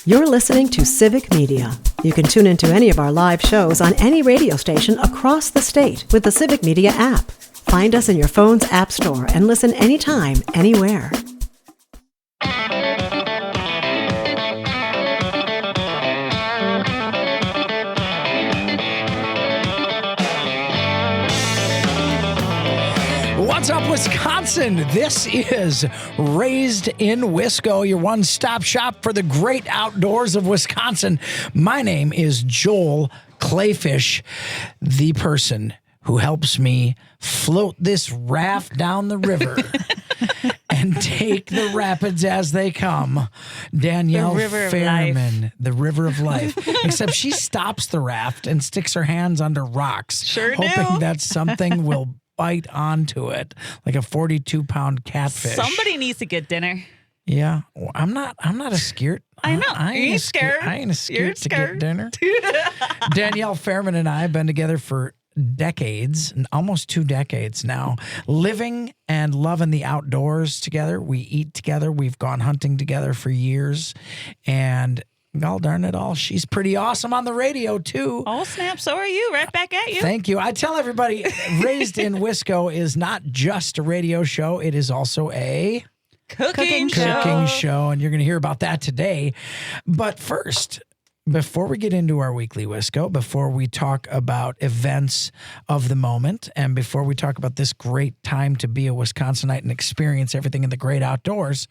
You're listening to Civic Media. You can tune into any of our live shows on any radio station across the state with the Civic Media app. Find us in your phone's app store and listen anytime, anywhere. What's up, Wisconsin? This is Raised in Wisco, your one-stop shop for the great outdoors of Wisconsin. My name is Joel Clayfish, the person who helps me float this raft down the river and take the rapids as they come. Danielle Fairman, the river of life. Except she stops the raft and sticks her hands under rocks, hoping that something will bite onto it like a 42-pound catfish. Somebody needs to get dinner. Yeah, well, I'm not a scared. I know. I ain't scared. I ain't scared to get dinner. Danielle Fairman and I have been together for decades, almost 2 decades now, living and loving the outdoors together. We eat together. We've gone hunting together for years, and God darn it all, she's pretty awesome on the radio, too. Oh, snap. So are you. Right back at you. Thank you. I tell everybody, Raised in Wisco is not just a radio show. It is also a cooking show. And you're going to hear about that today. But first, before we get into our weekly Wisco, before we talk about events of the moment, and before we talk about this great time to be a Wisconsinite and experience everything in the great outdoors,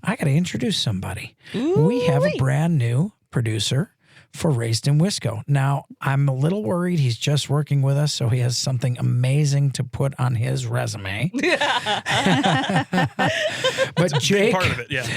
I got to introduce somebody. We have a brand new producer for Raised in Wisco. Now, I'm a little worried he's just working with us, so he has something amazing to put on his resume. But Jake, part of it, yeah.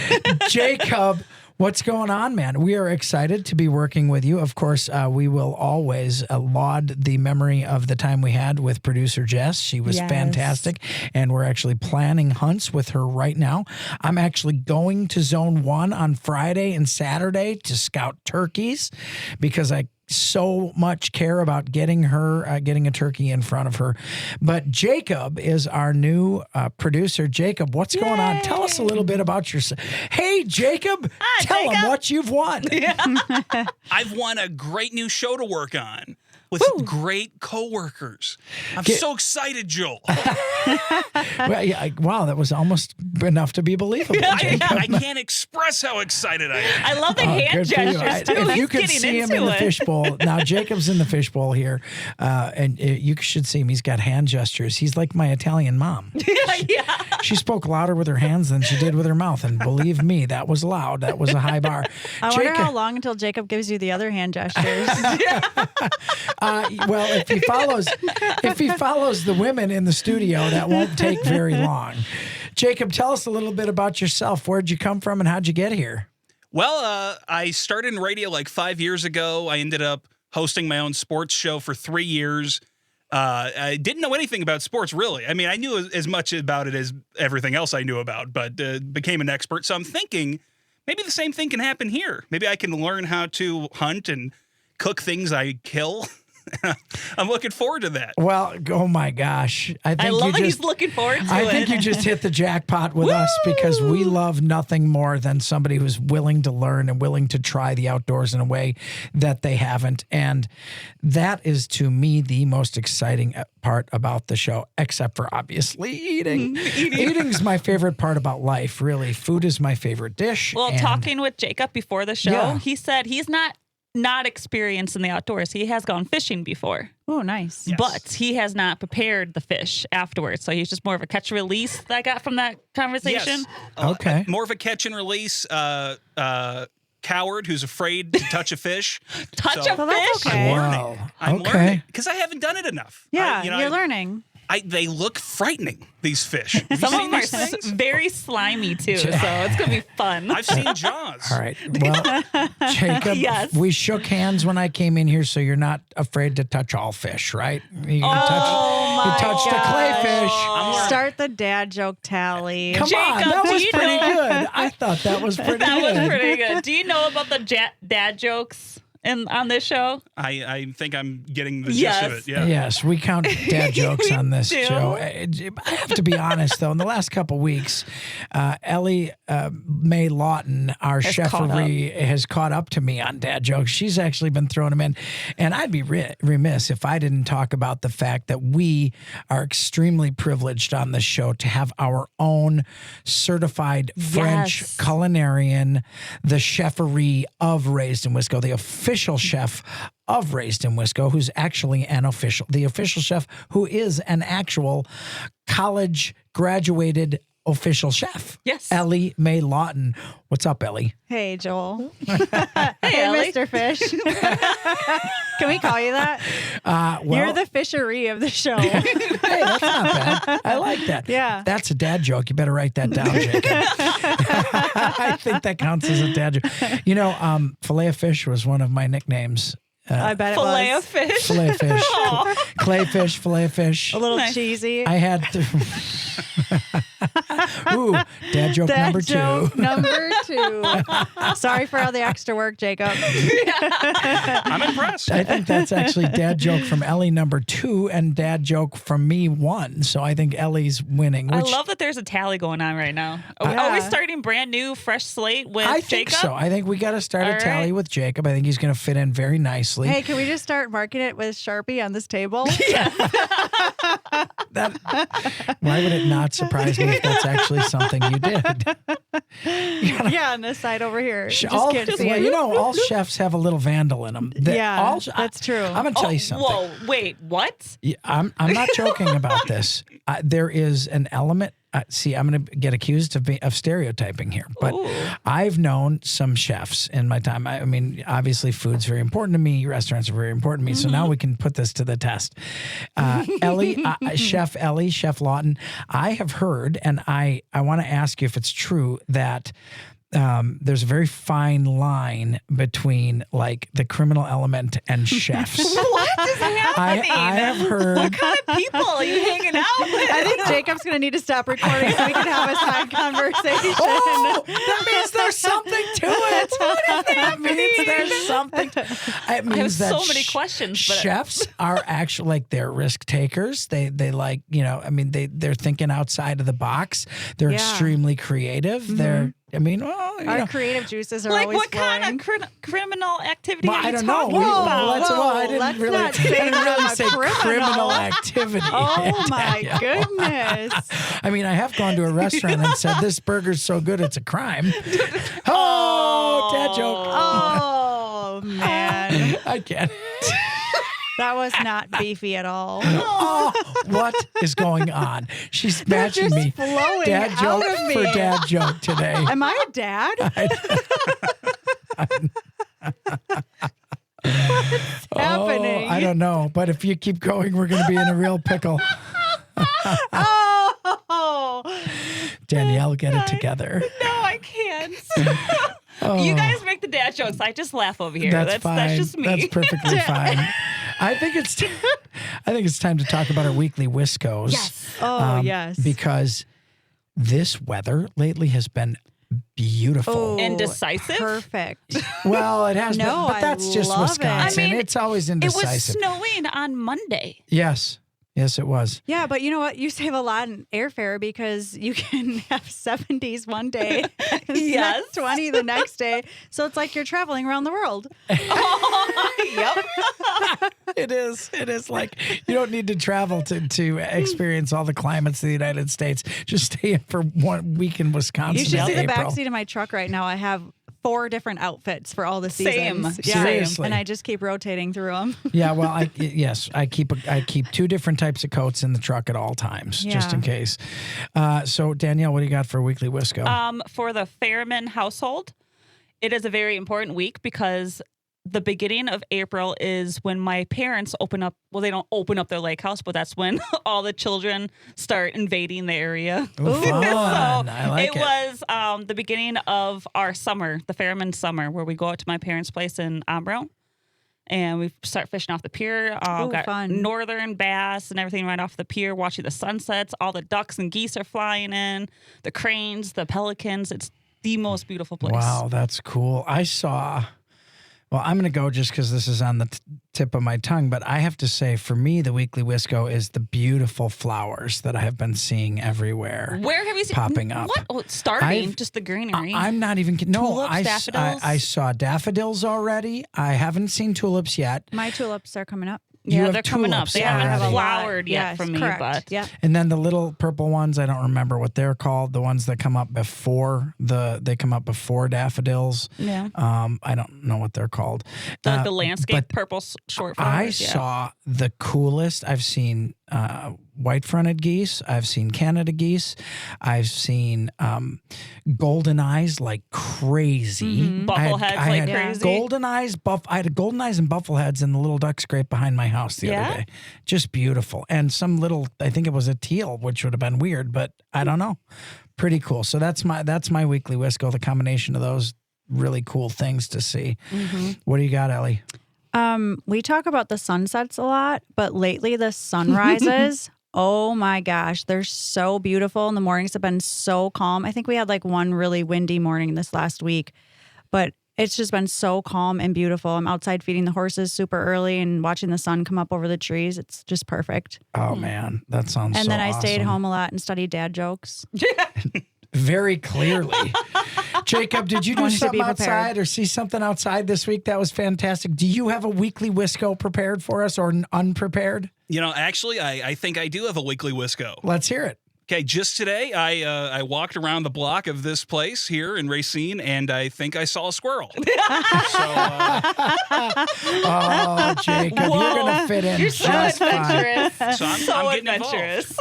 Jakob, what's going on, man? We are excited to be working with you. Of course, we will always laud the memory of the time we had with producer Jess. She was fantastic, and we're actually planning hunts with her right now. I'm actually going to Zone 1 on Friday and Saturday to scout turkeys because I so much care about getting a turkey in front of her. But Jakob is our new producer. Jakob, what's going on? Tell us a little bit about yourself. Hey, Jakob, tell them what you've won. I've won a great new show to work on with great coworkers. I'm so excited, Joel. Well, yeah, wow, that was almost enough to be believable. I can't express how excited I am. I love the hand gestures, too. If you could see him in the fishbowl. Now, Jacob's in the fishbowl here, and you should see him. He's got hand gestures. He's like my Italian mom. Yeah. She spoke louder with her hands than she did with her mouth, and believe me, that was loud. That was a high bar. I wonder how long until Jakob gives you the other hand gestures. Well, if he follows the women in the studio, that won't take very long. Jakob, tell us a little bit about yourself. Where'd you come from and how'd you get here? Well, I started in radio like 5 years ago. I ended up hosting my own sports show for 3 years. I didn't know anything about sports, really. I mean, I knew as much about it as everything else I knew about, but became an expert. So I'm thinking maybe the same thing can happen here. Maybe I can learn how to hunt and cook things I kill. I'm looking forward to that. Well, oh my gosh. I love that he's looking forward to it. I think you just hit the jackpot with us because we love nothing more than somebody who's willing to learn and willing to try the outdoors in a way that they haven't. And that is, to me, the most exciting part about the show, except for obviously eating. Eating's my favorite part about life, really. Food is my favorite dish. Well, talking with Jakob before the show, he said he's not experienced in the outdoors. He has gone fishing before. Oh, nice. Yes. But he has not prepared the fish afterwards. So he's just more of a catch and release that I got from that conversation. Yes. Okay. More of a catch and release coward who's afraid to touch a fish. Touch a fish? That's okay. I'm learning because I haven't done it enough. Yeah, you're learning. They look frightening, these fish. Have Some you of seen them these are things? very slimy, too. So it's going to be fun. I've seen Jaws. All right. Well, Jakob, Yes. we shook hands when I came in here, so you're not afraid to touch all fish, right? You touched a clayfish. Start the dad joke tally. Come on, Jakob, that do was you pretty know- good. I thought that was pretty That good. was pretty good. Do you know about the dad jokes on this show? I think I'm getting the Yes. gist of it. Yeah. Yes, we count dad jokes on this do. show. I have to be honest, though. In the last couple weeks, Ellie Mae Lawton, our chefery, has caught up to me on dad jokes. She's actually been throwing them in. And I'd be remiss if I didn't talk about the fact that we are extremely privileged on this show to have our own certified French culinarian, the chefery of Raised in Wisco, the official chef of Raised in Wisco, who's actually the official chef who is an actual college graduated official chef. Yes. Ellie Mae Lawton. What's up, Ellie? Hey, Joel. Hey, Ellie. Mr. Fish. Can we call you that? Well, You're the fishery of the show. hey, that's not bad. I like that. Yeah. That's a dad joke. You better write that down, Jacob. I think that counts as a dad joke. You know, filet of fish was one of my nicknames. I bet it Filet was. of fish. Filet of fish. Clayfish, filet of fish. A little Nice. cheesy. I had ooh, dad joke Dad number joke two. number 2. Sorry for all the extra work, Jacob. I'm impressed. I think that's actually dad joke from Ellie number 2 and dad joke from me 1. So I think Ellie's winning. I Which love that there's a tally going on right now. Are we Yeah. starting brand new, fresh slate with I think Jacob? so. I think we got to start a All tally right. with Jacob. I think he's going to fit in very nicely. Hey, can we just start marking it with Sharpie on this table? Why would it not surprise me if that's actually something you did? Yeah, on this side over here. Just all, can't see well, it. you know, all chefs have a little vandal in them. Yeah, that's true. I'm going to tell you something. Whoa, wait, what? Yeah, I'm not joking about this. There is an element. See, I'm going to get accused of stereotyping here, but Ooh. I've known some chefs in my time. I mean, obviously, food's very important to me. Restaurants are very important to me. So now we can put this to the test. Ellie, Chef Lawton, I have heard, and I want to ask you if it's true that there's a very fine line between like the criminal element and chefs. What is happening? I have heard. What kind of people are you hanging out with? I think Jacob's going to need to stop recording so we can have a side conversation. Oh, that means there's something to it. That means there's something. It means have that so many questions, but- chefs are actually like they're risk takers. They like, you know, I mean they're thinking outside of the box. They're Yeah. extremely creative. They're I mean, well, you Our know. creative juices are Like, always what flowing. kind of criminal activity Well, are you I don't know. talking Well, about? I didn't let's really, not say I didn't that really I'm a say criminal activity. Oh my Danielle. goodness. I mean, I have gone to a restaurant and said, this burger's so good, it's a crime. Oh, dad joke. Oh man. I can't. That was not beefy at all. Oh, what is going on? She's matching just me. flowing Dad out joke of me. for dad joke today. Am I a dad? happening? I don't know, but if you keep going, we're going to be in a real pickle. Oh. Danielle, get it together. No, I can't. You guys make the dad jokes. I just laugh over here. That's fine. That's just me. That's perfectly fine. I think it's time to talk about our weekly Wiscos. Yes. Oh, yes. Because this weather lately has been beautiful. Oh, Indecisive? Perfect. Well, it has No, been, but I that's just love it. Wisconsin. I mean, it's always It was indecisive. snowing on Monday. Yes, it was. Yeah, but you know what? You save a lot in airfare because you can have 70s one day and Yes. 20 the next day. So it's like you're traveling around the world. Yep. It is. It is like you don't need to travel to experience all the climates of the United States. Just stay in for 1 week in Wisconsin. You should in see the April. backseat of my truck right now. I have 4 different outfits for all the Same. seasons. Seriously. And I just keep rotating through them. Yeah, well, I keep 2 different types of coats in the truck at all times, just Yeah. in case. So Danielle, what do you got for Weekly Wisco? For the Fairman household, it is a very important week because the beginning of April is when my parents open up. Well, they don't open up their lake house, but that's when all the children start invading the area. Ooh, fun. I like it. It was the beginning of our summer, the Fairman summer, where we go out to my parents' place in Umbro. And we start fishing off the pier. Ooh, Got fun. northern bass and everything right off the pier, watching the sunsets. All the ducks and geese are flying in, the cranes, the pelicans. It's the most beautiful place. Wow, that's cool. Well, I'm going to go just because this is on the tip of my tongue, but I have to say, for me, the weekly Wisco is the beautiful flowers that I have been seeing everywhere. Where have you seen popping up? What? Oh, it's starting, just the greenery. I'm not even kidding. No, Tulips, daffodils? I saw daffodils already. I haven't seen tulips yet. My tulips are coming up. You yeah, have they're coming up. tulips They haven't already. flowered yet Yes, from me, correct. but Yeah. And then the little purple ones, I don't remember what they're called. The ones that come up before daffodils. yeah, I don't know what they're called. the landscape but purple short I flowers. Yeah. saw the coolest. I've seen white-fronted geese. I've seen Canada geese. I've seen golden eyes like crazy. Buffleheads I like had crazy. golden eyes. I had golden eyes and buffleheads in the little duck scrape behind my house the Yeah? other day. Just beautiful. And some little, I think it was a teal, which would have been weird, but I don't know. Pretty cool. So that's my weekly Wisco. The combination of those really cool things to see. What do you got, Ellie? We talk about the sunsets a lot, but lately the sunrises, oh my gosh, they're so beautiful. And the mornings have been so calm. I think we had like one really windy morning this last week, but it's just been so calm and beautiful. I'm outside feeding the horses super early and watching the sun come up over the trees. It's just perfect. Oh man, that sounds And so then I stayed awesome. home a lot and studied dad jokes. Very clearly. Jacob, did you do Wanted to something be prepared. outside or see something outside this week that was fantastic? Do you have a weekly Wisco prepared for us or unprepared? Actually, I think I do have a weekly Wisco. Let's hear it. Okay, just today, I walked around the block of this place here in Racine, and I think I saw a squirrel. Oh, Jacob, you're going to fit in You're so just fine. adventurous. So I'm getting adventurous.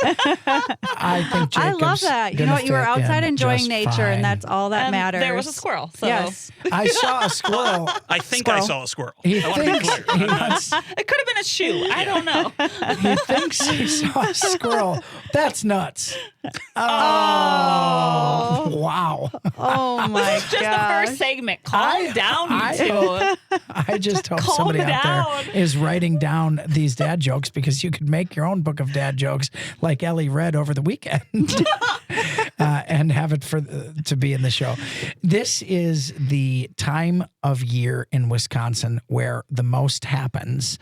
I think Jacob's I love that. You know what? You were gonna fit outside in enjoying just nature, fine. and that's all that And matters. there was a squirrel. So Yes. I saw a squirrel. I think I saw a squirrel. He I want to be thinks clear. he wants- it could have been a shoe. I don't know. he thinks he saw a squirrel. That's nuts. Oh, wow. Oh my Just the gosh. first segment. Calm down, you two. I just hope Calm somebody out down. there is writing down these dad jokes because you could make your own book of dad jokes like Ellie read over the weekend and have it to be in the show. This is the time of year in Wisconsin where the most happens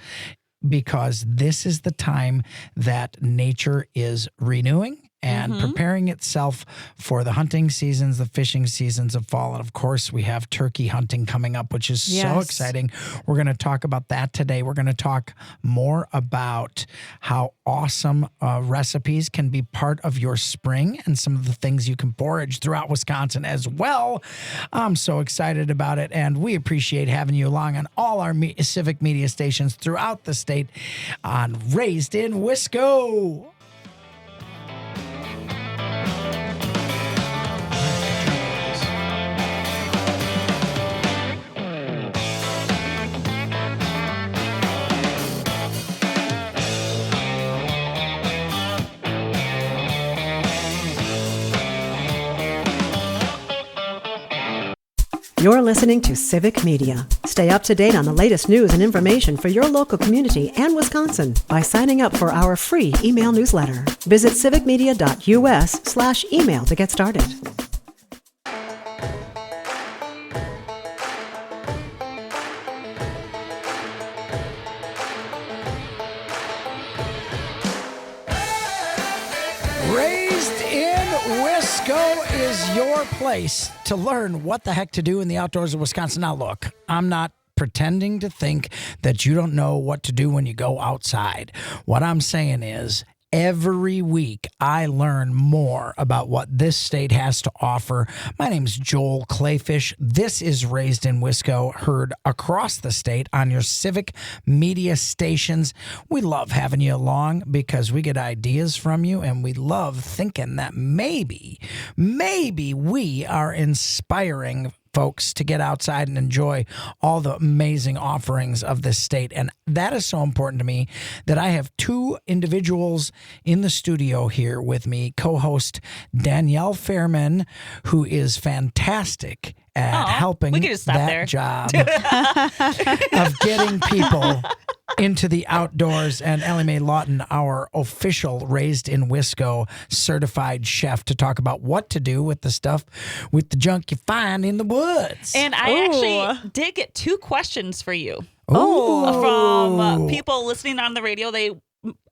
because this is the time that nature is renewing and preparing itself for the hunting seasons, the fishing seasons of fall. And of course, we have turkey hunting coming up, which is so Yes. exciting. We're going to talk about that today. We're going to talk more about how awesome recipes can be part of your spring and some of the things you can forage throughout Wisconsin as well. I'm so excited about it. And we appreciate having you along on all our civic media stations throughout the state on Raised in Wisco. You're listening to Civic Media. Stay up to date on the latest news and information for your local community and Wisconsin by signing up for our free email newsletter. Visit civicmedia.us/email to get started. Raised in Wisco is your place to learn what the heck to do in the outdoors of Wisconsin. Now, look, I'm not pretending to think that you don't know what to do when you go outside. What I'm saying is, every week, I learn more about what this state has to offer. My name's Joel Clayfish. This is Raised in Wisco, heard across the state on your civic media stations. We love having you along because we get ideas from you, and we love thinking that maybe we are inspiring folks to get outside and enjoy all the amazing offerings of this state. And that is so important to me that I have two individuals in the studio here with me, co-host Danielle Fairman, who is fantastic at helping we could just stop that there. job of getting people into the outdoors. And Ellie Mae Lawton, our official Raised in Wisco certified chef, to talk about what to do with the stuff, with the junk you find in the woods. And I actually did get 2 questions for you Ooh. from people listening on the radio. They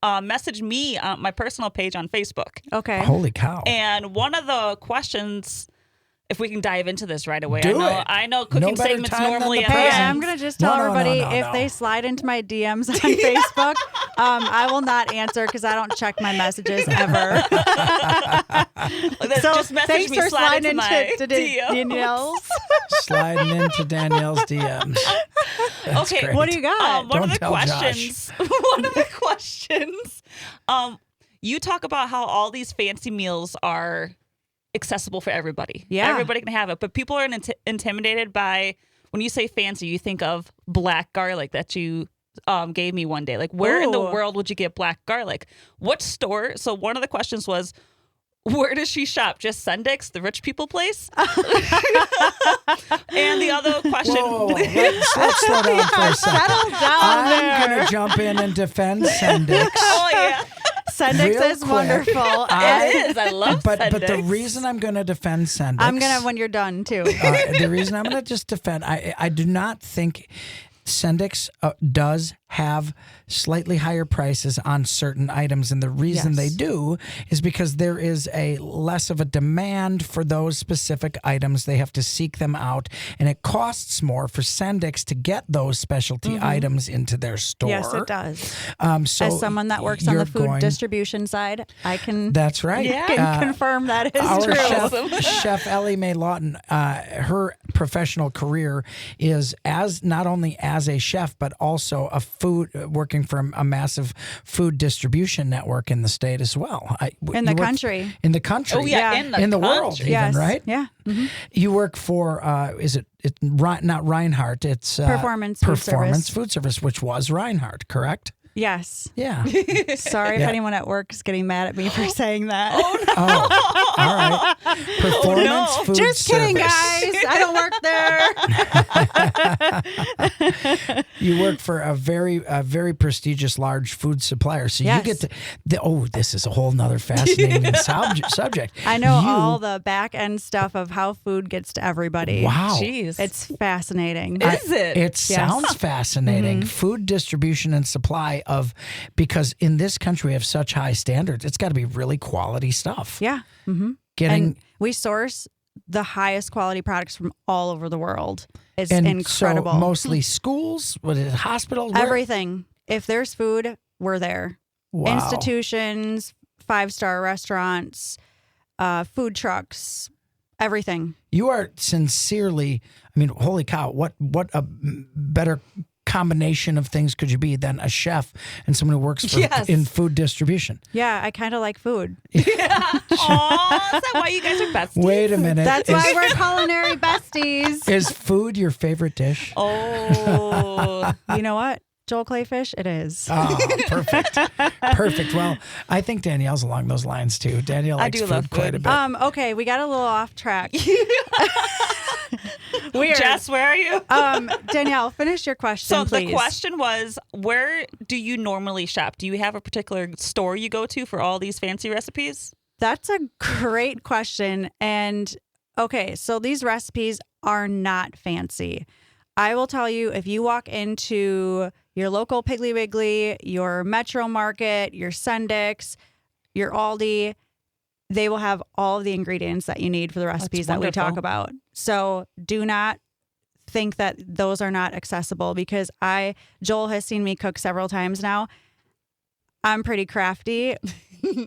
messaged me on my personal page on Facebook. Okay. Holy cow. And one of the questions, if we can dive into this right away. Do it. I know No cooking better segments time than normally the at the present. Hey, end. I'm going to just tell No, everybody no. if they slide into my DMs on Facebook, I will not answer because I don't check my messages ever. So just message thanks me, for slide into sliding my into DMs. Danielle's. Sliding into Danielle's DMs. That's Okay, great. What do you got? one of Don't the tell Josh. questions. One of the questions. You talk about how all these fancy meals are accessible for everybody. Yeah. Everybody can have it. But people are intimidated by, when you say fancy, you think of black garlic that you gave me one day. Like, where in the Ooh. world would you get black garlic? What store? So one of the questions was, where does she shop? Just Sendik's, the rich people place? And the other question. Whoa, let's slow down for a second. Settle down I'm there. going to jump in and defend Sendik's. Oh, yeah. Sendix Real is quick. wonderful. It is. I love But the Sendik's. reason I'm going to defend Sendik's, I'm going to when you're done, too. the reason I'm going to just defend, I do not think Sendik's does have slightly higher prices on certain items, and the reason Yes. they do is because there is a less of a demand for those specific items. They have to seek them out, and it costs more for Sendik's to get those specialty items into their store. Yes, it does. So As someone that works on you're the food going- distribution side, I can, That's right. Yeah. can confirm that is Our true. chef Ellie Mae Lawton, her professional career is as not only as a chef but also a food working for a massive food distribution network in the state as well. In the country. In the country. Oh, yeah, Yeah. in the world, country. even, Yes. right? Yeah. Mhm. You work for not Reinhardt? It's Performance Food Service. Food Service, which was Reinhardt, correct? Yes. Yeah. Sorry if Yeah. anyone at work is getting mad at me for saying that. Oh, all right. Performance Food Just kidding, Service. guys. I don't work there. You work for a very prestigious large food supplier, so Yes. you get to. This is a whole nother fascinating subject. I know You- all the back end stuff of how food gets to everybody. Wow. Jeez. It's fascinating. Is it? It sounds fascinating. Food distribution and supply because in this country we have such high standards. It's got to be really quality stuff. Yeah. Mm-hmm. Getting And we source the highest quality products from all over the world. It's and incredible. So mostly schools, what is it, hospitals, Where- Everything. If there's food, we're there. Wow. Institutions, 5-star restaurants, food trucks, everything. You are sincerely. I mean, holy cow! What a better combination of things could you be than a chef and someone who works in food distribution? Yeah, I kind of like food. Aw, is that why you guys are besties? Wait a minute. That's why we're culinary besties. Is food your favorite dish? Oh. You know what? Joel Clayfish, it is. Oh, perfect. Perfect. Well, I think Danielle's along those lines too. Danielle likes do food love quite food. a bit. Okay, we got a little off track. Weird. Jess, where are you? Danielle, finish your question, So please. the question was, where do you normally shop? Do you have a particular store you go to for all these fancy recipes? That's a great question. And okay, so these recipes are not fancy. I will tell you, if you walk into your local Piggly Wiggly, your Metro Market, your Sendik's, your Aldi, they will have all of the ingredients that you need for the recipes that we talk wonderful. about. So do not think that those are not accessible because Joel has seen me cook several times now. I'm pretty crafty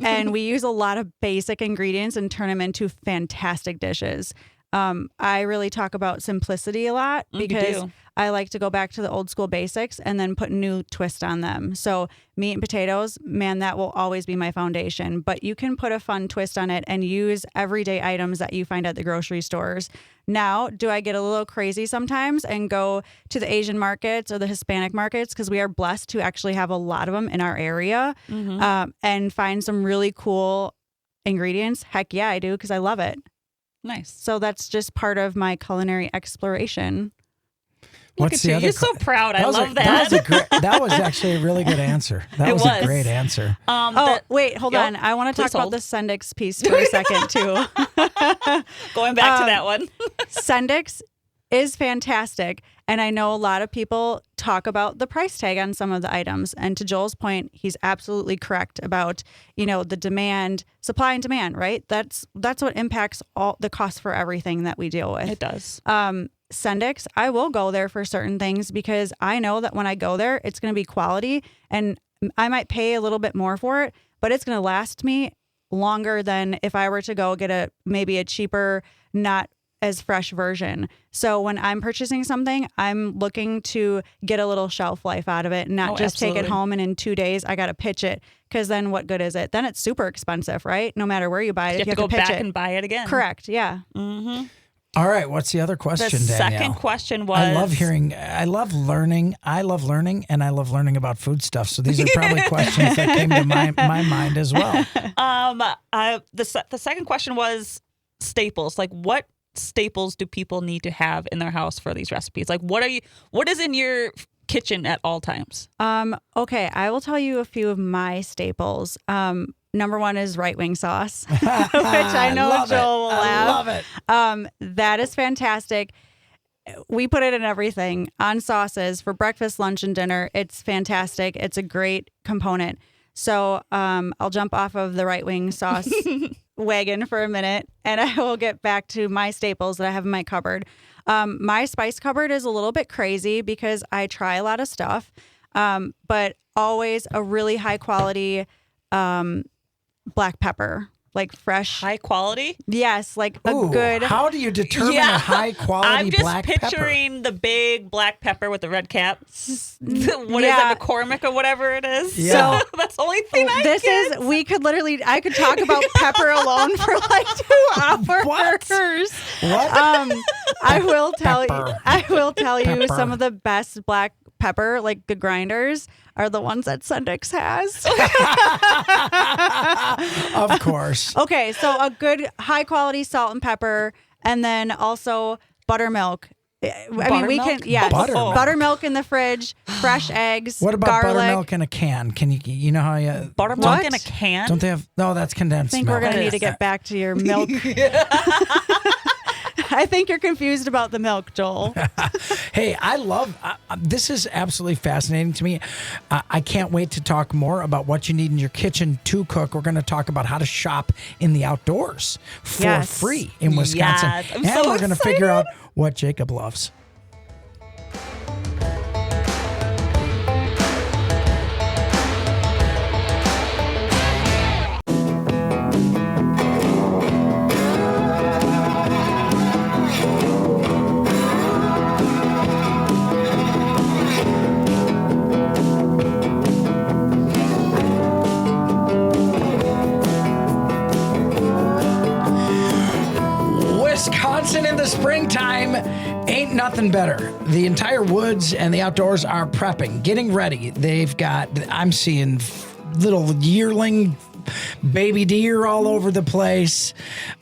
and we use a lot of basic ingredients and turn them into fantastic dishes. I really talk about simplicity a lot You because do. I like to go back to the old school basics and then put a new twist on them. So meat and potatoes, man, that will always be my foundation. But you can put a fun twist on it and use everyday items that you find at the grocery stores. Now, do I get a little crazy sometimes and go to the Asian markets or the Hispanic markets because we are blessed to actually have a lot of them in our area and find some really cool ingredients? Heck yeah, I do because I love it. Nice. So that's just part of my culinary exploration. What's the other? You're so proud. I love that. that. That was actually a really good answer. That was a great answer. Wait, hold on. I want to talk about the Sendix piece for a second too. Going back to that one. Sendix is fantastic. And I know a lot of people talk about the price tag on some of the items. And to Joel's point, he's absolutely correct about, the demand, supply and demand, right? That's what impacts all the cost for everything that we deal with. It does. Sendix, I will go there for certain things because I know that when I go there, it's going to be quality and I might pay a little bit more for it, but it's going to last me longer than if I were to go get maybe a cheaper, not as fresh version. So when I'm purchasing something, I'm looking to get a little shelf life out of it, not just take it home and in 2 days I got to pitch it, because then what good is it? Then it's super expensive, right? No matter where you buy it, you have to go back and buy it again. Correct. Yeah. Mm-hmm. All right. What's the other question, The Danielle? second question was... I love learning, and I love learning about food stuff. So these are probably questions that came to my mind as well. The second question was staples. Like, what staples do people need to have in their house for these recipes? Like, what is in your kitchen at all times? Okay, I will tell you a few of my staples. Number one is right wing sauce, which I know Joel will laugh. I love it. That is fantastic. We put it in everything, on sauces for breakfast, lunch, and dinner. It's fantastic. It's a great component. So I'll jump off of the right wing sauce wagon for a minute, and I will get back to my staples that I have in my cupboard. My spice cupboard is a little bit crazy because I try a lot of stuff, but always a really high quality black pepper, like fresh. High quality? Yes, like a good. How do you determine a high quality black pepper? I'm just picturing the big black pepper with the red cap. What is it, McCormick or whatever it is? Yeah. So that's the only thing we could literally, I could talk about pepper alone for like 2 hours. What? I will tell you some of the best black pepper, like the grinders, are the ones that Sendix has. Of course. Okay, so a good high quality salt and pepper, and then also buttermilk. Buttermilk in the fridge, fresh eggs. What about garlic. buttermilk in a can? Can you know how you buttermilk in a can? Don't they have? No, that's condensed milk. I think milk. we're going to need to get back to your milk. I think you're confused about the milk, Joel. Hey, I love this. Is absolutely fascinating to me. I can't wait to talk more about what you need in your kitchen to cook. We're going to talk about how to shop in the outdoors for free in Wisconsin. Yes, I'm and so we're going to figure out what Jacob loves. Wisconsin in the springtime ain't nothing better. The entire woods and the outdoors are prepping, getting ready. They've got, I'm seeing little yearling baby deer all over the place.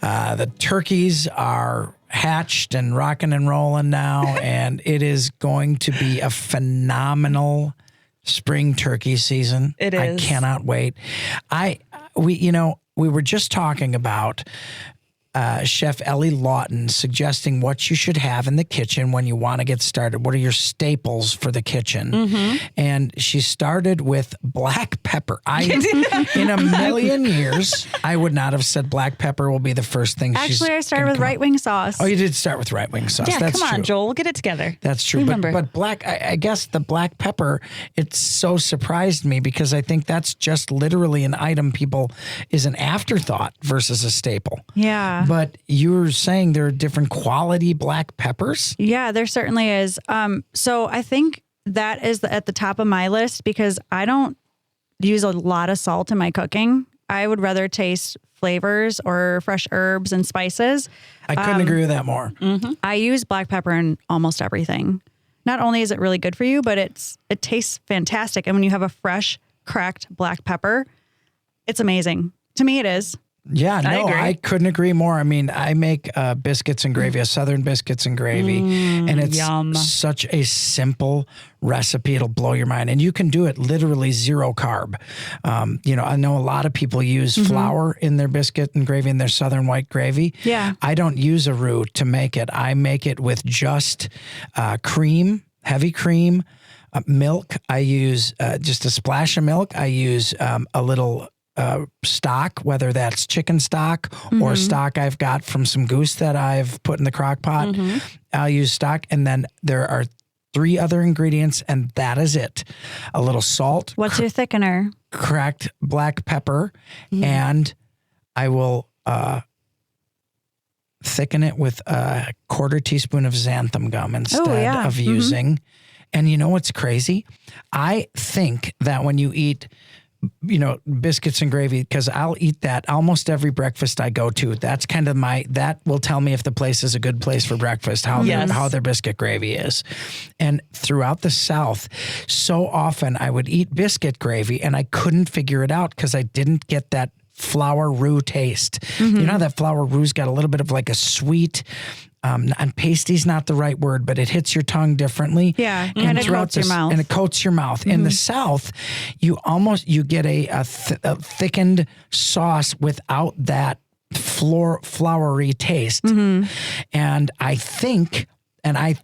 The turkeys are hatched and rocking and rolling now, and it is going to be a phenomenal spring season. It is. I cannot wait. We were just talking about Chef Ellie Lawton suggesting what you should have in the kitchen when you want to get started. What are your staples for the kitchen? Mm-hmm. And she started with black pepper. In a million years, I would not have said black pepper will be the first thing. Actually, I started with right wing sauce. Oh, you did start with right wing sauce. Yeah, That's come on, true. Joel, we'll get it together. That's true. Remember. But black, I guess the black pepper, it so surprised me because I think that's just literally an item is an afterthought versus a staple. Yeah. But you're saying there are different quality black peppers? Yeah, there certainly is. So I think that is at the top of my list because I don't use a lot of salt in my cooking. I would rather taste flavors or fresh herbs and spices. I couldn't agree with that more. Mm-hmm. I use black pepper in almost everything. Not only is it really good for you, but it tastes fantastic. And when you have a fresh, cracked black pepper, it's amazing. To me, it is. Yeah, no, agree. I couldn't agree more. I mean, I make biscuits and gravy, a Southern biscuits and gravy, and it's yum. such a simple recipe. It'll blow your mind. And you can do it literally 0 carb. I know a lot of people use flour in their biscuit and gravy, in their Southern white gravy. Yeah. I don't use a roux to make it. I make it with just cream, heavy cream, milk. I use just a splash of milk. I use a little stock, whether that's chicken stock or stock I've got from some goose that I've put in the crock pot. I'll use stock. And then there are 3 other ingredients, and that is it. A little salt. What's your thickener? Cracked black pepper. And I will thicken it with a 1/4 teaspoon of xanthan gum instead of using. And you know what's crazy? I think that when you eat biscuits and gravy, because I'll eat that almost every breakfast I go to. That's kind of that will tell me if the place is a good place for breakfast, how their biscuit gravy is. And throughout the South, so often I would eat biscuit gravy and I couldn't figure it out because I didn't get that flour roux taste. You know how that flour roux's got a little bit of like a sweet, and pasty's not the right word, but it hits your tongue differently. Yeah, and it coats your mouth. And it coats your mouth. In the South, you get a thickened sauce without that floury taste. And I think, I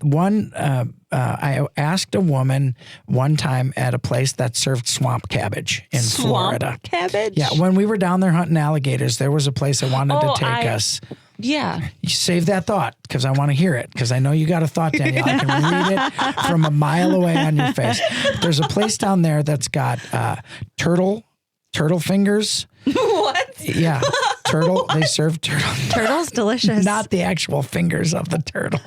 asked a woman one time at a place that served swamp cabbage in Florida. Cabbage? Yeah, when we were down there hunting alligators, there was a place that wanted to take us. Yeah. You save that thought because I want to hear it because I know you got a thought, Danielle. I can read it from a mile away on your face. There's a place down there that's got turtle fingers. What? Yeah. Turtle. They serve turtle. Turtle's delicious. Not the actual fingers of the turtle.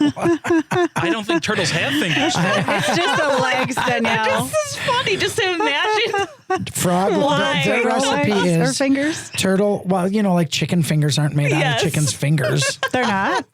I don't think turtles have fingers. It's just the legs, Danielle. This is funny just to imagine. Frog. Why? The recipe Or is fingers? turtle. Well, like chicken fingers aren't made out of chicken's fingers. They're not?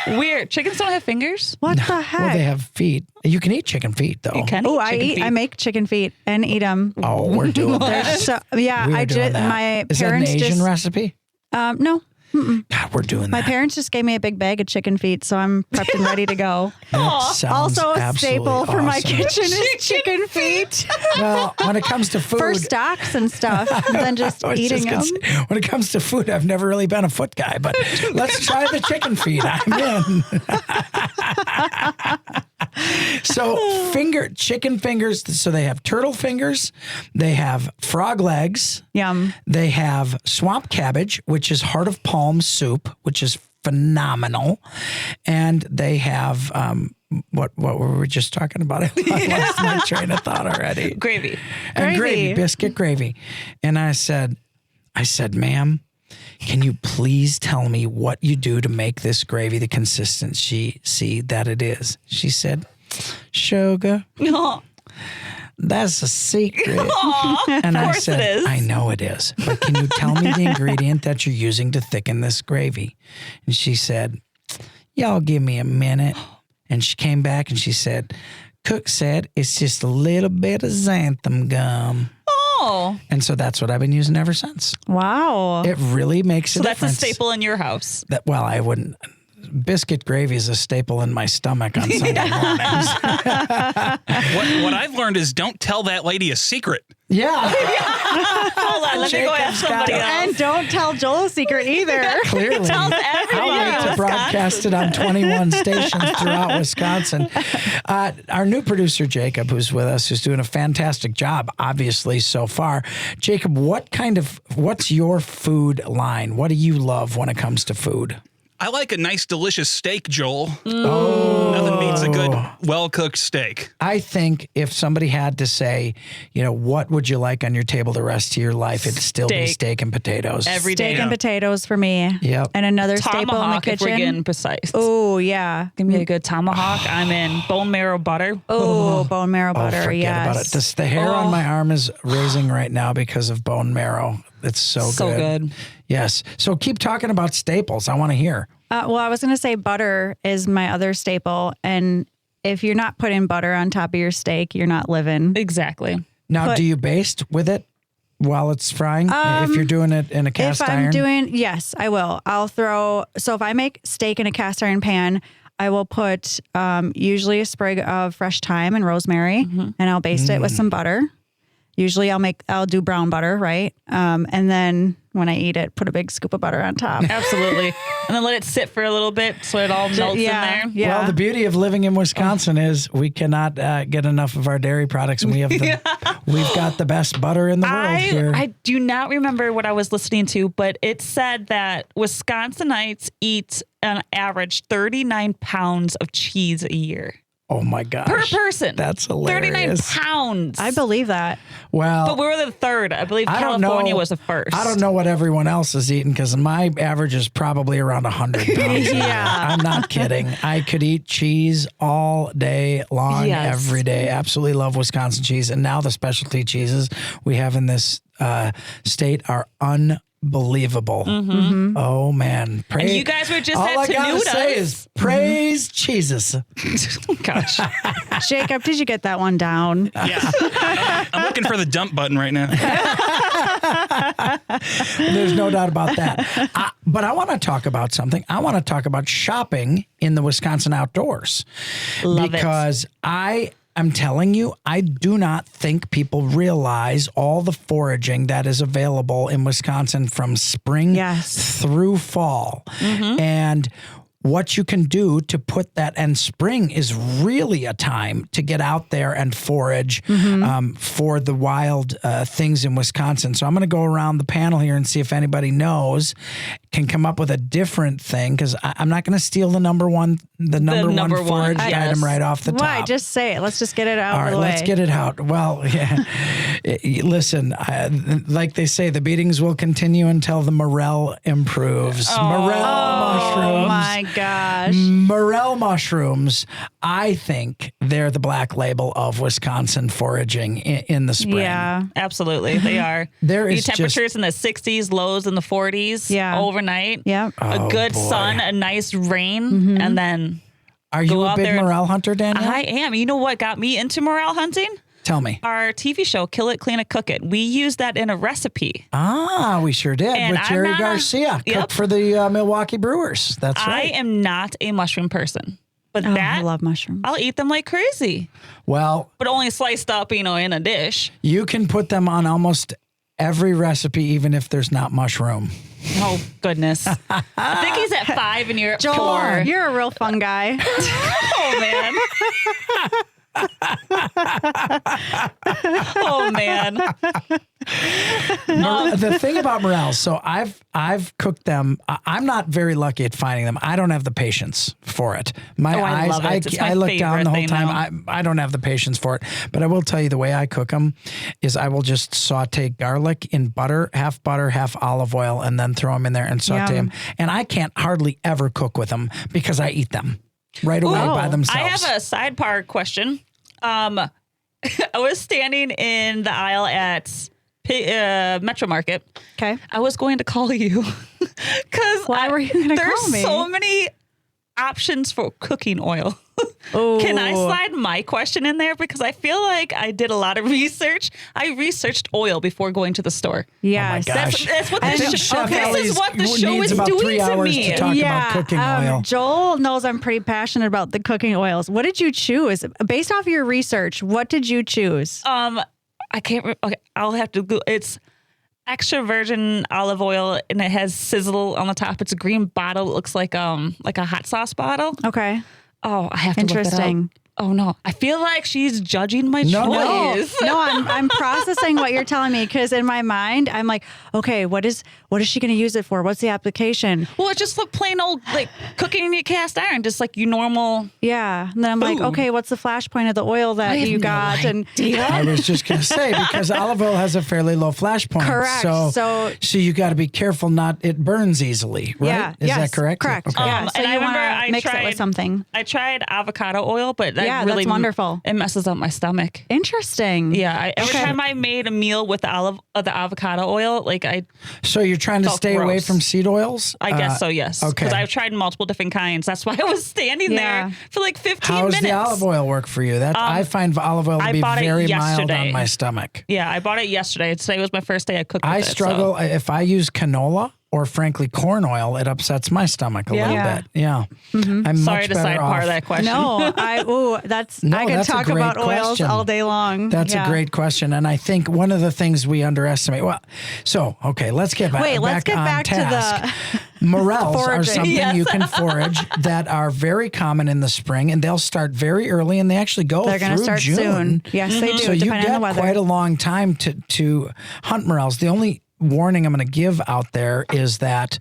Weird. Chickens don't have fingers? What the heck? Well, they have feet. You can eat chicken feet, though. You can Oh, eat chicken feet. I make chicken feet and eat them. Oh, we're doing that. So, yeah, We're I doing did. that. My Is that an parents Asian just recipe? no. God, we're doing My that. parents just gave me a big bag of chicken feet, so I'm prepped and ready to go. That sounds Also, a absolutely staple for my awesome. kitchen is chicken feet Well, when it comes to food, for stocks and stuff, than just I was eating just gonna them. say, when it comes to food, I've never really been a foot guy, but let's try the chicken feet. I'm in. So chicken fingers. So they have turtle fingers, they have frog legs, Yum. they have swamp cabbage, which is heart of palm soup, which is phenomenal, and they have what were we just talking about? I lost my train of thought already. Gravy. And Gravy. biscuit gravy. And I said, ma'am, can you please tell me what you do to make this gravy the consistency that it is? She said, sugar. Aw. That's a secret. And I course said, it is. I know it is. But can you tell me the ingredient that you're using to thicken this gravy? And she said, y'all give me a minute. And she came back and she said, Cook said it's just a little bit of xanthan gum. Oh. And so that's what I've been using ever since. Wow. It really makes a So that's a difference. staple in your house. Well, I wouldn't. Biscuit gravy is a staple in my stomach on Sunday mornings. What I've learned is don't tell that lady a secret. Yeah. Hold on, let me go ask Jacob's got somebody it. else. And don't tell Joel a secret either. Clearly. Tells I'll everyone wait in to broadcast it on 21 stations throughout Wisconsin. Our new producer, Jakob, who's with us, who's doing a fantastic job, obviously, so far. Jakob, what's your food line? What do you love when it comes to food? I like a nice, delicious steak, Joel. Oh. Nothing beats a good, well-cooked steak. I think if somebody had to say, what would you like on your table the rest of your life, it'd still be Steak. steak and potatoes. Every day. Steak and potatoes for me. Yep. And another staple in the Tomahawk, if we're getting kitchen. precise. Oh, yeah. Give me a good tomahawk. I'm in. Bone marrow butter. Oh, bone marrow butter. forget Yes. about it. The hair on my arm is raising right now because of bone marrow. It's so good. Yes. So keep talking about staples. I want to hear. Well, I was going to say butter is my other staple. And if you're not putting butter on top of your steak, you're not living. Exactly. Now, Put- do you baste with it? while it's frying? If you're doing it in a cast iron? Yes, I will. So if I make steak in a cast iron pan, I will put usually a sprig of fresh thyme and rosemary, and I'll baste it with some butter. Usually I'll do brown butter, right? And then when I eat it, put a big scoop of butter on top. Absolutely. And then let it sit for a little bit so it all melts in there. Yeah. Well, the beauty of living in Wisconsin is we cannot get enough of our dairy products, and we have we've got the best butter in the world here. I do not remember what I was listening to, but it said that Wisconsinites eat on average 39 pounds of cheese a year. Oh my gosh. Per person. That's hilarious. 39 pounds. I believe that. Well, but we were the third. I believe California was the first. I don't know what everyone else is eating because my average is probably around 100 pounds. I'm not kidding. I could eat cheese all day long, every day. Absolutely love Wisconsin cheese. And now the specialty cheeses we have in this state are unbelievable. Oh man. And you guys were just all at I gotta Tenuda's. say is praise Jesus. Gosh. Jacob, did you get that one down? Yeah. I'm looking for the dump button right now. There's no doubt about that. But I want to talk about something. I want to talk about shopping in the Wisconsin outdoors. Because I'm telling you, I do not think people realize all the foraging that is available in Wisconsin from spring through fall. And what you can do to put that, and spring is really a time to get out there and forage for the wild things in Wisconsin. So I'm going to go around the panel here and see if anybody knows, can come up with a different thing, because I'm not going to steal the number one forage item right off the top. Why? Just say it. Let's just get it out All right, of the way. let's get it out. Well, listen, like they say, the beatings will continue until the morel improves. Morel mushrooms. Oh my gosh. Morel mushrooms, I think they're the black label of Wisconsin foraging in the spring. Yeah. Absolutely. They are. There is temperatures in the 60s, lows in the 40s overnight. Yeah. A good sun, a nice rain, and then Are you a big morel hunter, Danielle? I am. You know what got me into morel hunting? Tell me. Our TV show, Kill It, Clean It, Cook It. We used that in a recipe. We sure did. And with Jerry Garcia, cook for the Milwaukee Brewers. That's right. I am not a mushroom person, but I love mushrooms. I'll eat them like crazy. Well, but only sliced up, in a dish. You can put them on almost every recipe, even if there's not mushroom. Oh, goodness. I think he's at 5 and you're at 4. You're a real fun guy. Oh, man. Oh, man. The thing about morels, so I've cooked them. I'm not very lucky at finding them. I don't have the patience for it. My eyes, love it. It's my I look down the whole favorite time. I don't have the patience for it. But I will tell you, the way I cook them is I will just saute garlic in butter, half olive oil, and then throw them in there and saute them. And I can't hardly ever cook with them because I eat them right away by themselves. I have a sidebar question. I was standing in the aisle at Metro Market. Okay. I was going to call you because why were you going to call me? There's so many options for cooking oil. Can I slide my question in there? Because I feel like I did a lot of research. I researched oil before going to the store. Yes. Oh my gosh. That's what this is what the show is about doing 3 hours to me. to talk about cooking oil. Joel knows I'm pretty passionate about the cooking oils. What did you choose? Based off your research, what did you choose? I can't. Okay, I'll have to go. It's extra virgin olive oil, and it has sizzle on the top. It's a green bottle. It looks like a hot sauce bottle. Okay. Oh, I have to look that up. Interesting. Oh no, I feel like she's judging my choice. No, I'm processing what you're telling me, because in my mind I'm like, okay, what is she going to use it for? What's the application? Well, it just looked plain old like cooking in your cast iron, just like you normal. Yeah, and then I'm like, okay, what's the flash point of the oil that you got? And I was just going to say, because olive oil has a fairly low flash point. Correct. So you got to be careful it burns easily, right? Yeah. Is that correct? Correct. Okay. Yeah. So and I you remember want to mix it tried with something. I tried avocado oil, but Yeah, really that's wonderful. It messes up my stomach. Interesting. Yeah, every time I made a meal with the avocado oil, like So you're trying to felt stay away gross. from seed oils? I guess so, yes. Okay. Because I've tried multiple different kinds. That's why I was standing Yeah. there for like 15 How minutes. does the olive oil work for you? That I find olive oil to I be bought it very mild yesterday. on my stomach. Yeah, I bought it yesterday. Today was my first day I cooked with I it, so- struggle if I use canola or frankly corn oil. It upsets my stomach a little Yeah. bit. Yeah, Mm-hmm. I'm Sorry much to better side off. part of that question. No, I could that's talk a great about oils question. all day long. That's Yeah. a great question, and I think one of the things we underestimate. Well, so okay, let's get back. Let's get on back to task. the Morels are foraging. something Yes. you can forage that are very common in the spring, and they'll start very early, and they actually go They're through going to start June. soon. Yes, they do, So you depending get on the weather. quite a long time to hunt morels. The only warning I'm going to give out there is that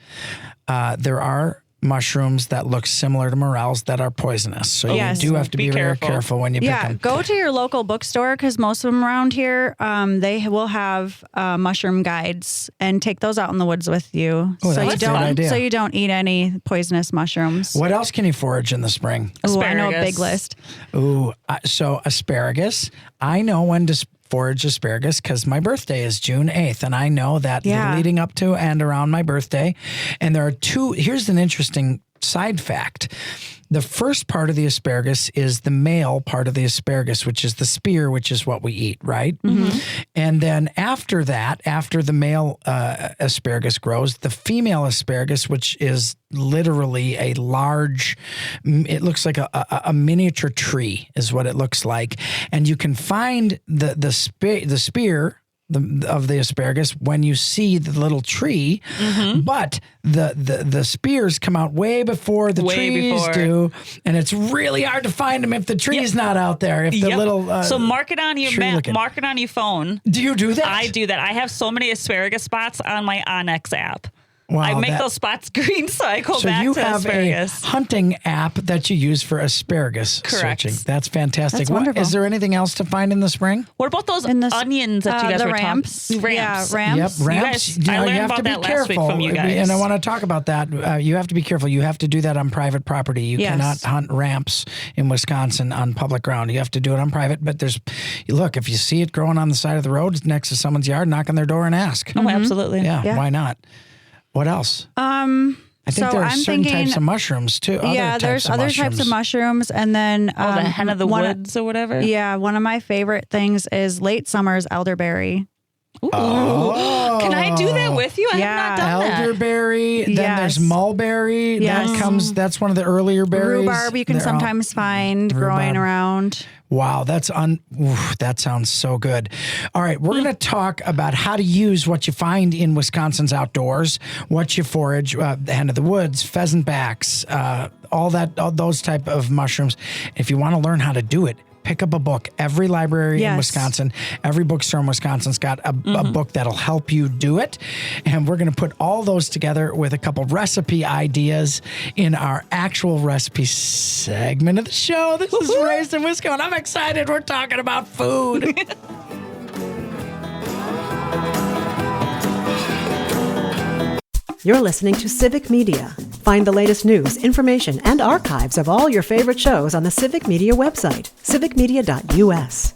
there are mushrooms that look similar to morels that are poisonous. So Yes. you do have to be Be very careful. careful when you pick Yeah, them. go to your local bookstore because most of them around here, they will have mushroom guides and take those out in the woods with you. Oh, so that's you a don't great idea. so you don't eat any poisonous mushrooms. What else can you forage in the spring? Ooh, I know a Asparagus. big list. Ooh, so asparagus. I know when to forage asparagus because my birthday is June 8th, and I know that Yeah. leading up to and around my birthday. And there are two. Here's an interesting side fact. The first part of the asparagus is the male part of the asparagus, which is the spear, which is what we eat, right? Mm-hmm. And then after that, after the male asparagus grows, the female asparagus, which is literally a large, it looks like a miniature tree is what it looks like. And you can find the spear of the asparagus when you see the little tree, but the spears come out way before the trees do, and it's really hard to find them if the tree's not out there. If the little so mark it on your tree map, looking. mark it on your phone. Do you do that? I do that. I have so many asparagus spots on my Onyx app. Wow, I make that- those spots green, so I go So back you to have asparagus. a hunting app that you use for asparagus Correct. searching. That's fantastic. That's wonderful. Is there anything else to find in the spring? What about those In the onions that you guys the were ramps. talking? Yeah, Ramps. ramps. Yep, ramps. guys- I learned you have about to be that last careful. week from you guys. And I want to talk about that. You have to be careful. You have to do that on private property. You Yes. cannot hunt ramps in Wisconsin on public ground. You have to do it on private. But look, if you see it growing on the side of the road next to someone's yard, knock on their door and ask. Oh, absolutely. Yeah, Yeah. why not? What else? I think So there are I'm certain thinking- types of mushrooms too. There's other types of mushrooms, and then Oh, the hen of the one- woods or whatever. Yeah, one of my favorite things is late summer's elderberry. Ooh. Oh. Can I do that with you? I Yeah. have not done that. Elderberry, then Yes. there's mulberry. Yes. That's one of the earlier berries. Rhubarb you can They're all- sometimes find growing Rhubarb. around. Wow, that sounds so good. All right, we're going to talk about how to use what you find in Wisconsin's outdoors, what you forage, the hen of the woods, pheasant backs, all those type of mushrooms. If you want to learn how to do it, pick up a book. Every library in Yes. Wisconsin, every bookstore in Wisconsin's got a book that'll help you do it. And we're going to put all those together with a couple recipe ideas in our actual recipe segment of the show. This is Raised in Wisco, and I'm excited. We're talking about food. You're listening to Civic Media. Find the latest news, information, and archives of all your favorite shows on the Civic Media website, civicmedia.us.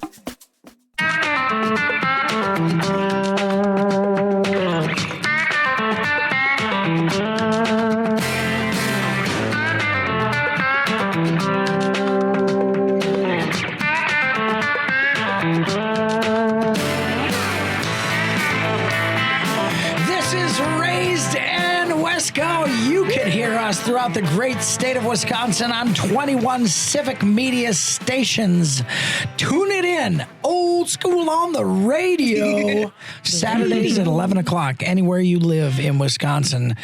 This is Raised in Wisco. You can hear us throughout the great state of Wisconsin on 21 Civic Media stations. Tune it in. Old school on the radio. Saturdays at 11 o'clock, anywhere you live in Wisconsin.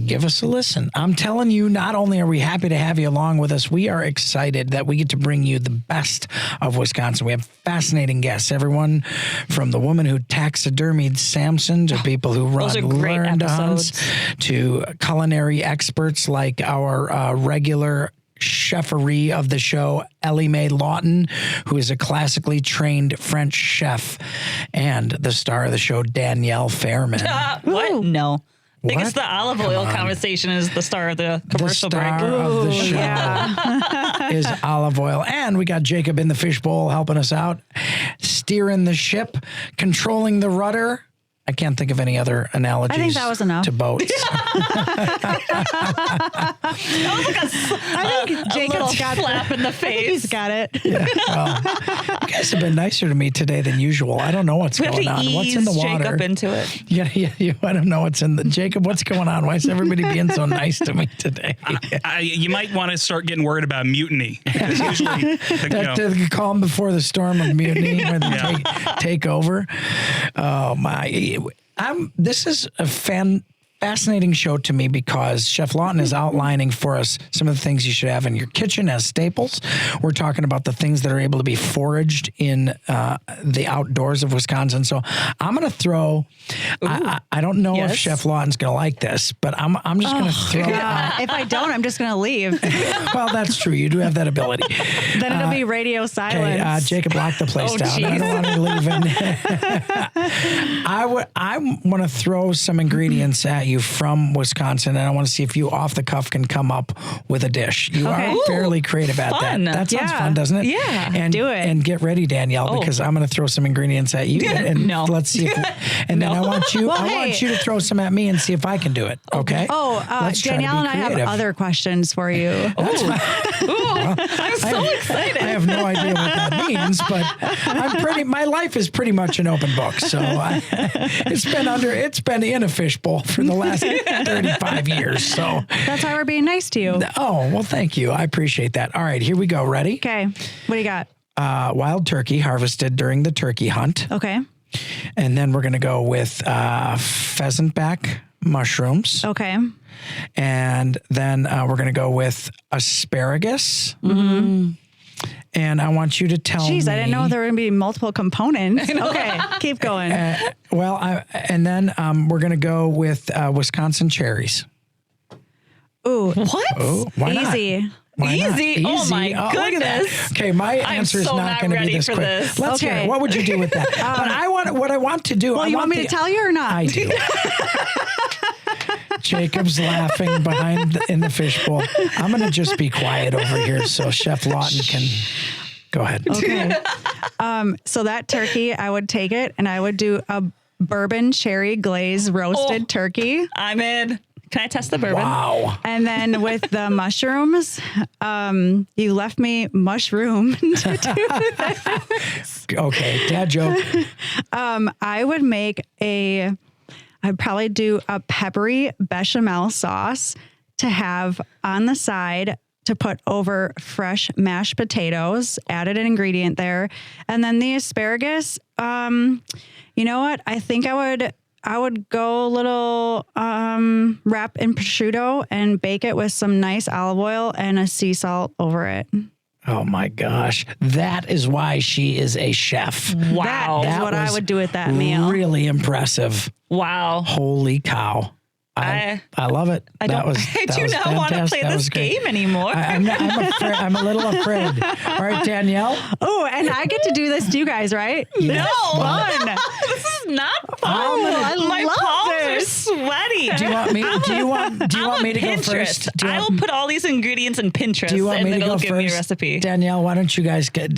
Give us a listen. I'm telling you, not only are we happy to have you along with us, we are excited that we get to bring you the best of Wisconsin. We have fascinating guests, everyone from the woman who taxidermied Samson to people who Those are run great learn to hunts episodes. to culinary experts like our regular cheferie of the show, Ellie Mae Lawton, who is a classically trained French chef, and the star of the show, Danielle Fairman. What? No. I think it's the olive oil conversation is the star of the commercial the star break. of the show is olive oil. And we got Jacob in the fishbowl helping us out, steering the ship, controlling the rudder. I can't think of any other analogies. I think that was enough. To boats. I think Jacob's got slap in the face. He's got it. Yeah, well, you guys have been nicer to me today than usual. I don't know what's We have going to on. ease What's in the water? Jacob into it. Yeah. I don't know what's in the Jacob. What's going on? Why is everybody being so nice to me today? You might want to start getting worried about mutiny. Because usually, The calm before the storm of mutiny, where they take over. Oh my! This is a fascinating show to me because Chef Lawton is outlining for us some of the things you should have in your kitchen as staples. We're talking about the things that are able to be foraged in the outdoors of Wisconsin. So I'm going to throw. I don't know if Chef Lawton's going to like this, but I'm just going to throw. If I don't, I'm just going to leave. Well, that's true. You do have that ability. Then it'll be radio silence. Okay, Jacob, lock the place down. geez. I don't want to leave in. I want to throw some ingredients at you from Wisconsin, and I want to see if you off the cuff can come up with a dish. You are fairly creative at fun. that. That sounds fun, doesn't it? Yeah, and do it. And get ready, Danielle, because I'm going to throw some ingredients at you. And No. let's see if and then I want you. Well, I want you to throw some at me and see if I can do it. Okay. Let's try to Danielle be and I have creative. other questions for you. I'm so excited. I have no idea what that means, but my life is pretty much an open book. So it's been in a fishbowl for the last 35 years. So That's why we're being nice to you. oh, well, thank you. I appreciate that. All right, here we go. Ready? Okay. What do you got? Wild turkey harvested during the turkey hunt. Okay. And then we're going to go with pheasant back mushrooms. Okay. And then we're going to go with asparagus. Mm-hmm. And I want you to tell me. Jeez, I didn't know there were going to be multiple components. Okay, keep going. And then we're going to go with Wisconsin cherries. Ooh, What? Oh, why not? easy. Why not? Easy? Oh, my look at that. goodness. Okay, my I'm answer is so not not going to be ready this for quick. this. Let's hear Okay. it. What would you do with that? But what I want to do. Well, you want me to tell you or not? I do. Jacob's laughing in the fishbowl. I'm going to just be quiet over here so Chef Lawton can go ahead. Okay. So that turkey, I would take it and I would do a bourbon cherry glaze roasted turkey. I'm in. Can I test the bourbon? Wow. And then with the mushrooms, you left me mushroom to do this. Okay, dad joke. I would make I'd probably do a peppery bechamel sauce to have on the side to put over fresh mashed potatoes, added an ingredient there. And then the asparagus, you know what? I think I would go a little wrap in prosciutto and bake it with some nice olive oil and a sea salt over it. Oh my gosh. That is why she is a chef. Wow. That is what I was would do with that meal. Really impressive. Wow. Holy cow. I love it. I that was do not want to play this game anymore. I'm afraid. I'm a little afraid. All right, Danielle. Oh, and I get to do this to you guys, right? Yes. Fun. This is not fun. I My love palms this. are sweaty. Do you want me? Do you want me to go Pinterest. first? I will put all these ingredients in Pinterest, Do you want and me to then go it'll first? give me a recipe. Danielle, why don't you guys get?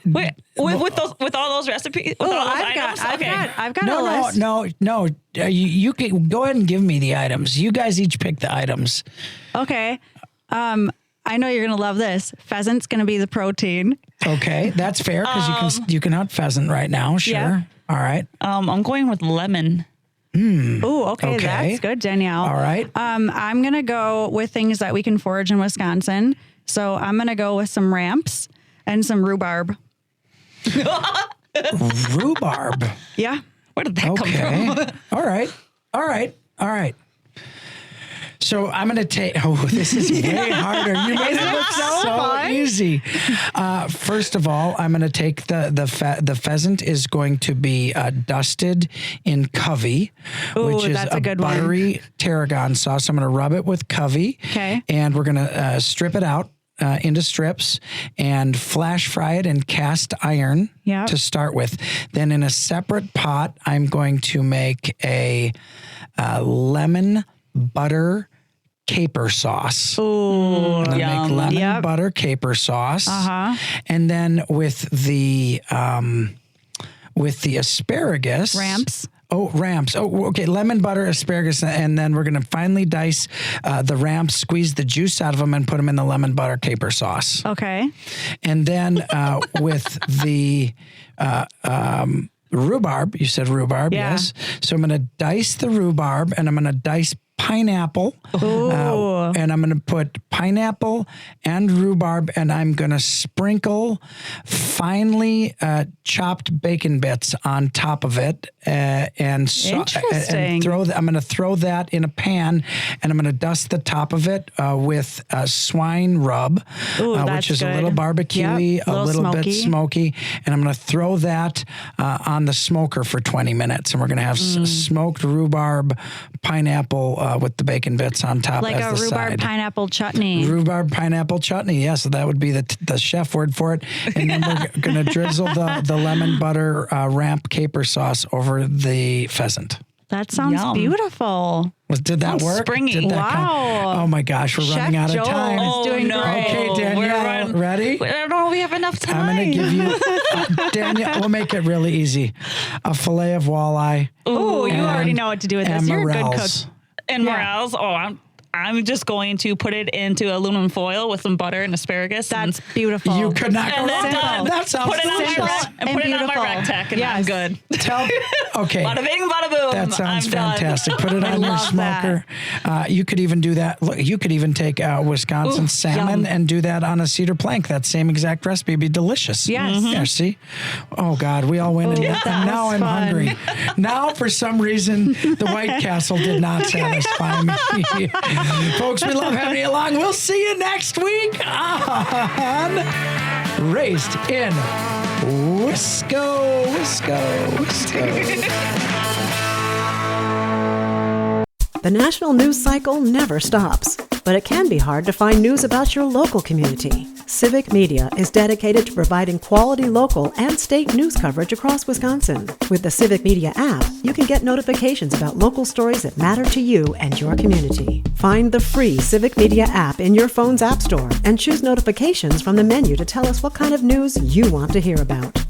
Wait, with all those recipes, with all those items. I've got a list. No. You can go ahead and give me the items. You guys each pick the items. Okay. I know you're gonna love this. Pheasant's gonna be the protein. Okay, that's fair because you can hunt pheasant right now. Sure. Yeah. All right. I'm going with lemon. Ooh, okay, Okay. that's good, Danielle. All right. I'm gonna go with things that we can forage in Wisconsin. So I'm gonna go with some ramps and some rhubarb. Rhubarb. Yeah. Where did that come Okay. from? All right. So I'm going to take. Oh, this is way harder. You made it look so fun? easy. First of all, I'm going to take the pheasant is going to be dusted in covey, which is that's a good one. buttery tarragon sauce. I'm going to rub it with covey. Okay. And we're going to strip it out. into strips and flash fry it in cast iron Yep. to start with. Then in a separate pot, I'm going to make a lemon butter caper sauce. Ooh. I'm gonna Yum. make lemon Yep. butter caper sauce. Uh-huh. And then with the asparagus. Ramps. Oh, ramps. Oh, okay. Lemon butter, asparagus, and then we're going to finely dice the ramps, squeeze the juice out of them, and put them in the lemon butter caper sauce. Okay. And then with the rhubarb, you said rhubarb, Yeah. yes. So I'm going to dice the rhubarb, and I'm going to dice pineapple. And I'm going to put pineapple and rhubarb, and I'm going to sprinkle finely chopped bacon bits on top of it, and Interesting. I'm going to throw that in a pan, and I'm going to dust the top of it with swine rub, Ooh, which that's is a good. little barbecue-y, Yep, a little smoky. bit smoky, and I'm going to throw that on the smoker for 20 minutes, and we're going to have smoked rhubarb pineapple with the bacon bits on top Like as a the rhubarb side. pineapple chutney. Rhubarb pineapple chutney, yeah. So that would be the chef word for it. And then we're going to drizzle the lemon butter ramp caper sauce over the pheasant. That sounds Yum. beautiful. Did that Sounds work? springy. Did that Wow. oh my gosh, we're Chef running out Joel of time. is doing no. great. Okay, Danielle, We're ready? I don't know if we have enough time. I'm going to give you, Danielle, we'll make it really easy. A fillet of walleye. Oh, you and- already know what to do with this. and You're a good morels. cook. and Yeah. morels. Oh, I'm just going to put it into aluminum foil with some butter and asparagus. That's beautiful. You could not go and then wrong. done. That sounds put it on my delicious. rec- and And put it on my beautiful. rec tech, and Yes. I'm good. Okay. Bada bing, bada boom. That sounds I'm done. fantastic. Put it I on your love smoker. You could even do that. Look, you could even take Wisconsin Ooh, salmon yum. and do that on a cedar plank. That same exact recipe would be delicious. Yes. Yeah, see? Oh, God. We all win. Oh, And now was I'm fun. hungry. Now, for some reason, the White Castle did not satisfy me. Folks, we love having you along. We'll see you next week on Raised in Wisco. The national news cycle never stops, but it can be hard to find news about your local community. Civic Media is dedicated to providing quality local and state news coverage across Wisconsin. With the Civic Media app, you can get notifications about local stories that matter to you and your community. Find the free Civic Media app in your phone's app store and choose notifications from the menu to tell us what kind of news you want to hear about.